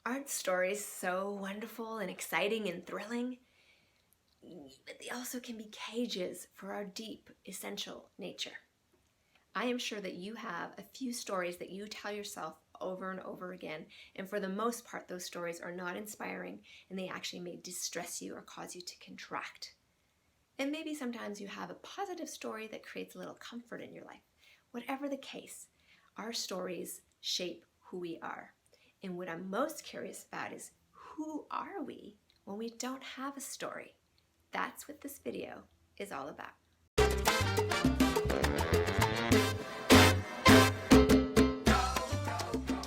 Aren't stories so wonderful and exciting and thrilling? But they also can be cages for our deep, essential nature. I am sure that you have a few stories that you tell yourself over and over again, and for the most part, those stories are not inspiring and they actually may distress you or cause you to contract. And maybe sometimes you have a positive story that creates a little comfort in your life. Whatever the case, our stories shape who we are. And what I'm most curious about is, who are we when we don't have a story? That's what this video is all about.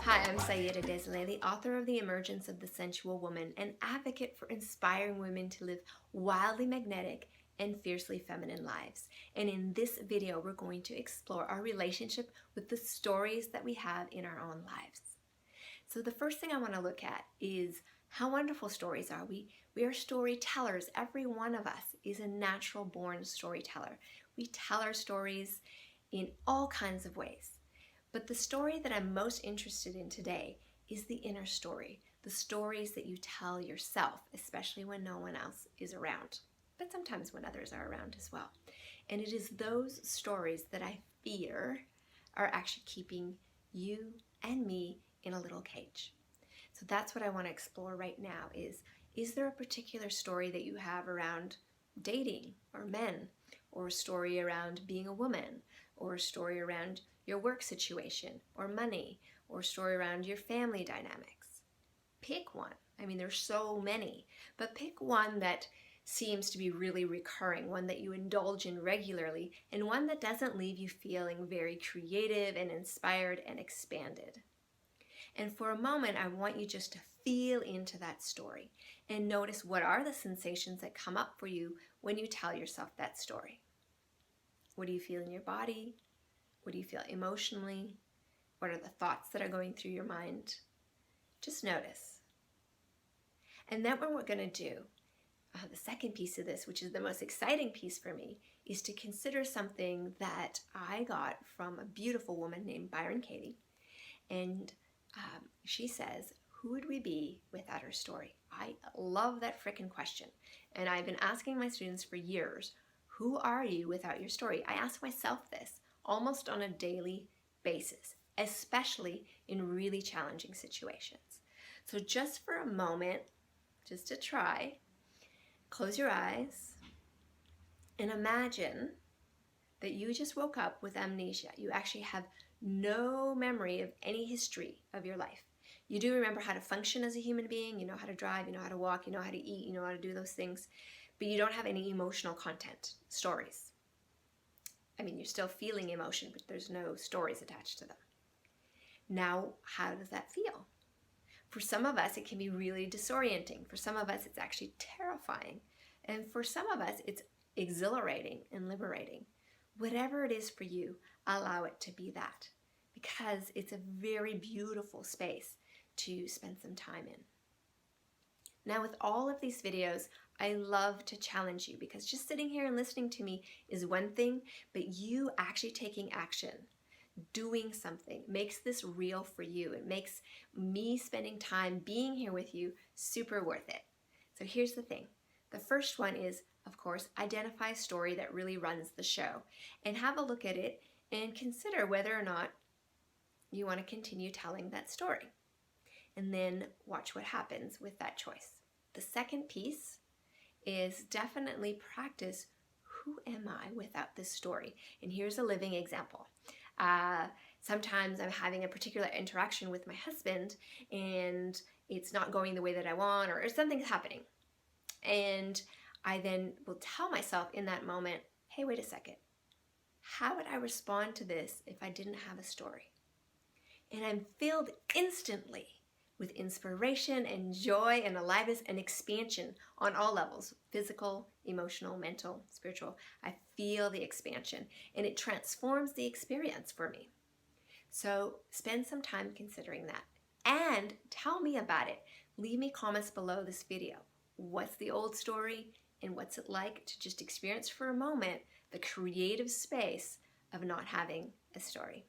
Hi, I'm Sayeda Desley, the author of The Emergence of the Sensual Woman, an advocate for inspiring women to live wildly magnetic and fiercely feminine lives. And in this video, we're going to explore our relationship with the stories that we have in our own lives. So the first thing I want to look at is, how wonderful stories are we? We are storytellers. Every one of us is a natural born storyteller. We tell our stories in all kinds of ways. But the story that I'm most interested in today is the inner story, the stories that you tell yourself, especially when no one else is around, but sometimes when others are around as well. And it is those stories that I fear are actually keeping you and me in a little cage. So that's what I want to explore right now is there a particular story that you have around dating or men, or a story around being a woman, or a story around your work situation or money, or a story around your family dynamics? Pick one. I mean, there's so many, but pick one that seems to be really recurring, one that you indulge in regularly, and one that doesn't leave you feeling very creative and inspired and expanded. And for a moment, I want you just to feel into that story and notice, what are the sensations that come up for you when you tell yourself that story? What do you feel in your body? What do you feel emotionally? What are the thoughts that are going through your mind? Just notice. And then what we're going to do, the second piece of this, which is the most exciting piece for me, is to consider something that I got from a beautiful woman named Byron Katie. And she says, who would we be without our story? I love that frickin' question. And I've been asking my students for years, who are you without your story? I ask myself this almost on a daily basis, especially in really challenging situations. So just for a moment, just to try, close your eyes and imagine that you just woke up with amnesia. You actually have no memory of any history of your life. You do remember how to function as a human being, you know how to drive, you know how to walk, you know how to eat, you know how to do those things, but you don't have any emotional content, stories. I mean, you're still feeling emotion, but there's no stories attached to them. Now, how does that feel? For some of us, it can be really disorienting. For some of us, it's actually terrifying. And for some of us, it's exhilarating and liberating. Whatever it is for you, allow it to be that, because it's a very beautiful space to spend some time in. Now, with all of these videos, I love to challenge you, because just sitting here and listening to me is one thing, but you actually taking action, doing something, makes this real for you. It makes me spending time being here with you super worth it. So here's the thing. The first one is, of course, identify a story that really runs the show, and have a look at it and consider whether or not you want to continue telling that story. And then watch what happens with that choice. The second piece is definitely practice, who am I without this story? And here's a living example. Sometimes I'm having a particular interaction with my husband and it's not going the way that I want, or something's happening. And I then will tell myself in that moment, hey, wait a second. How would I respond to this if I didn't have a story? And I'm filled instantly with inspiration and joy and aliveness and expansion on all levels, physical, emotional, mental, spiritual. I feel the expansion and it transforms the experience for me. So spend some time considering that and tell me about it. Leave me comments below this video. What's the old story and what's it like to just experience for a moment the creative space of not having a story?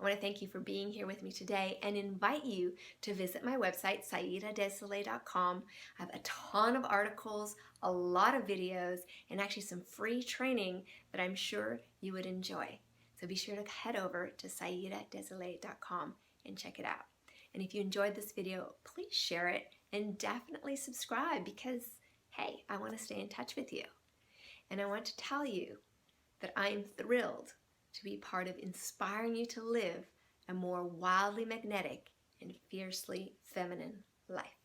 I want to thank you for being here with me today and invite you to visit my website, saidadessolais.com. I have a ton of articles, a lot of videos, and actually some free training that I'm sure you would enjoy. So be sure to head over to saidadessolais.com and check it out. And if you enjoyed this video, please share it and definitely subscribe because, hey, I want to stay in touch with you. And I want to tell you that I am thrilled to be part of inspiring you to live a more wildly magnetic and fiercely feminine life.